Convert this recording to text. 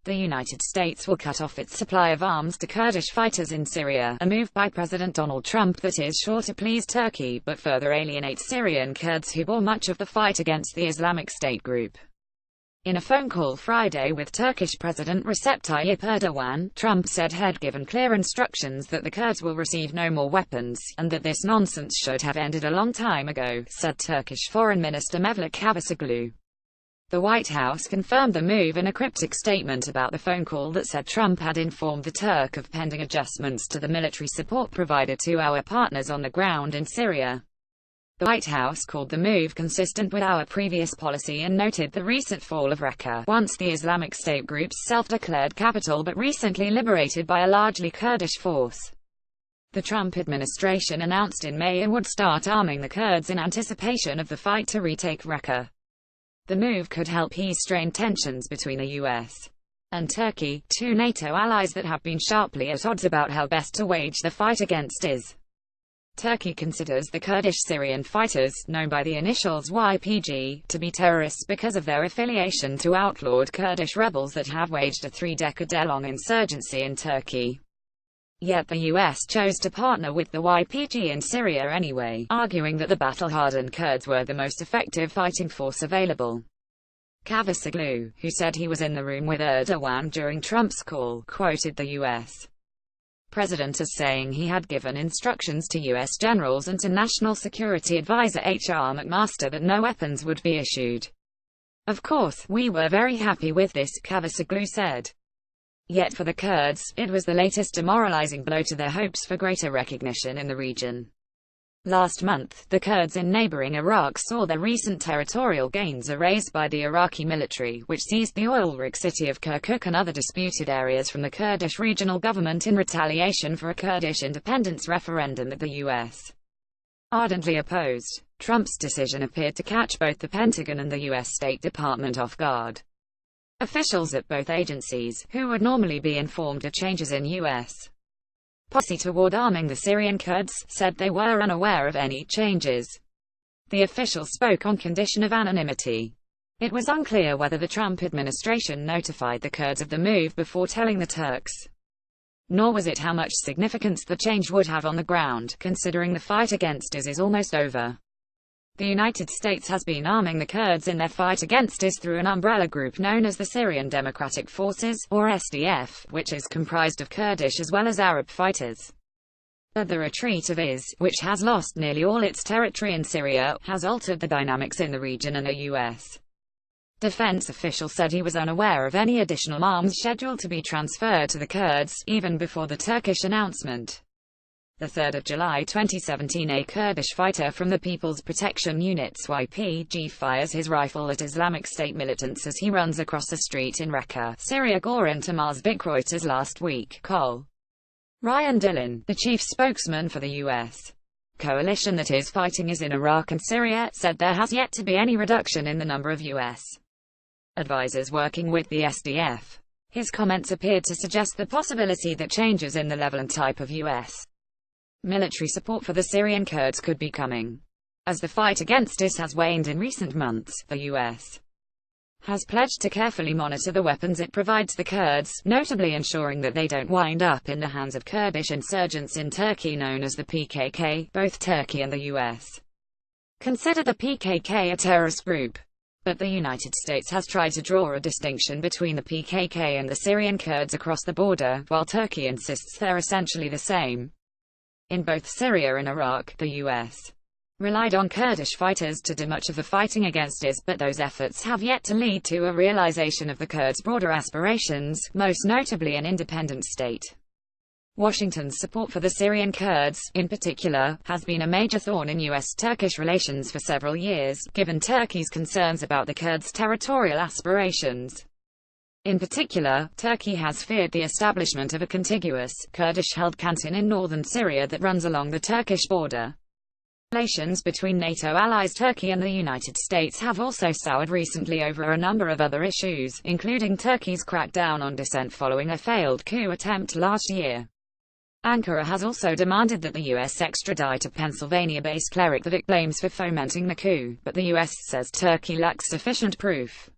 The United States will cut off its supply of arms to Kurdish fighters in Syria, a move by President Donald Trump that is sure to please Turkey but further alienate Syrian Kurds who bore much of the fight against the Islamic State group. In a phone call Friday with Turkish President Recep Tayyip Erdogan, Trump said he had given clear instructions that the Kurds will receive no more weapons, and that this nonsense should have ended a long time ago, said Turkish Foreign Minister Mevlut Cavusoglu. The White House confirmed the move in a cryptic statement about the phone call that said Trump had informed the Turk of pending adjustments to the military support provided to our partners on the ground in Syria. The White House called the move consistent with our previous policy and noted the recent fall of Raqqa, once the Islamic State group's self-declared capital but recently liberated by a largely Kurdish force. The Trump administration announced in May it would start arming the Kurds in anticipation of the fight to retake Raqqa. The move could help ease strained tensions between the U.S. and Turkey, two NATO allies that have been sharply at odds about how best to wage the fight against IS. Turkey considers the Kurdish Syrian fighters, known by the initials YPG, to be terrorists because of their affiliation to outlawed Kurdish rebels that have waged a 3-decade-long insurgency in Turkey. Yet the U.S. chose to partner with the YPG in Syria anyway, arguing that the battle-hardened Kurds were the most effective fighting force available. Cavusoglu, who said he was in the room with Erdogan during Trump's call, quoted the U.S. president as saying he had given instructions to U.S. generals and to National Security Advisor H.R. McMaster that no weapons would be issued. Of course, we were very happy with this, Cavusoglu said. Yet for the Kurds, it was the latest demoralizing blow to their hopes for greater recognition in the region. Last month, the Kurds in neighboring Iraq saw their recent territorial gains erased by the Iraqi military, which seized the oil-rich city of Kirkuk and other disputed areas from the Kurdish regional government in retaliation for a Kurdish independence referendum that the U.S. ardently opposed. Trump's decision appeared to catch both the Pentagon and the U.S. State Department off guard. Officials at both agencies, who would normally be informed of changes in U.S. policy toward arming the Syrian Kurds, said they were unaware of any changes. The official spoke on condition of anonymity. It was unclear whether the Trump administration notified the Kurds of the move before telling the Turks. Nor was it how much significance the change would have on the ground, considering the fight against IS is almost over. The United States has been arming the Kurds in their fight against IS through an umbrella group known as the Syrian Democratic Forces, or SDF, which is comprised of Kurdish as well as Arab fighters. But the retreat of IS, which has lost nearly all its territory in Syria, has altered the dynamics in the region, and a U.S. defense official said he was unaware of any additional arms scheduled to be transferred to the Kurds, even before the Turkish announcement. The 3rd of July 2017, a Kurdish fighter from the People's Protection Units YPG fires his rifle at Islamic State militants as he runs across the street in Raqqa, Syria, according to Reuters last week. Col. Ryan Dillon, the chief spokesman for the U.S. coalition that is fighting IS in Iraq and Syria, said there has yet to be any reduction in the number of U.S. advisors working with the SDF. His comments appeared to suggest the possibility that changes in the level and type of U.S. military support for the Syrian Kurds could be coming. As the fight against IS has waned in recent months, the U.S. has pledged to carefully monitor the weapons it provides the Kurds, notably ensuring that they don't wind up in the hands of Kurdish insurgents in Turkey known as the PKK. Both Turkey and the U.S. consider the PKK a terrorist group. But the United States has tried to draw a distinction between the PKK and the Syrian Kurds across the border, while Turkey insists they're essentially the same. In both Syria and Iraq, the U.S. relied on Kurdish fighters to do much of the fighting against IS, but those efforts have yet to lead to a realization of the Kurds' broader aspirations, most notably an independent state. Washington's support for the Syrian Kurds, in particular, has been a major thorn in U.S.-Turkish relations for several years, given Turkey's concerns about the Kurds' territorial aspirations. In particular, Turkey has feared the establishment of a contiguous, Kurdish-held canton in northern Syria that runs along the Turkish border. Relations between NATO allies Turkey and the United States have also soured recently over a number of other issues, including Turkey's crackdown on dissent following a failed coup attempt last year. Ankara has also demanded that the U.S. extradite a Pennsylvania-based cleric that it blames for fomenting the coup, but the U.S. says Turkey lacks sufficient proof.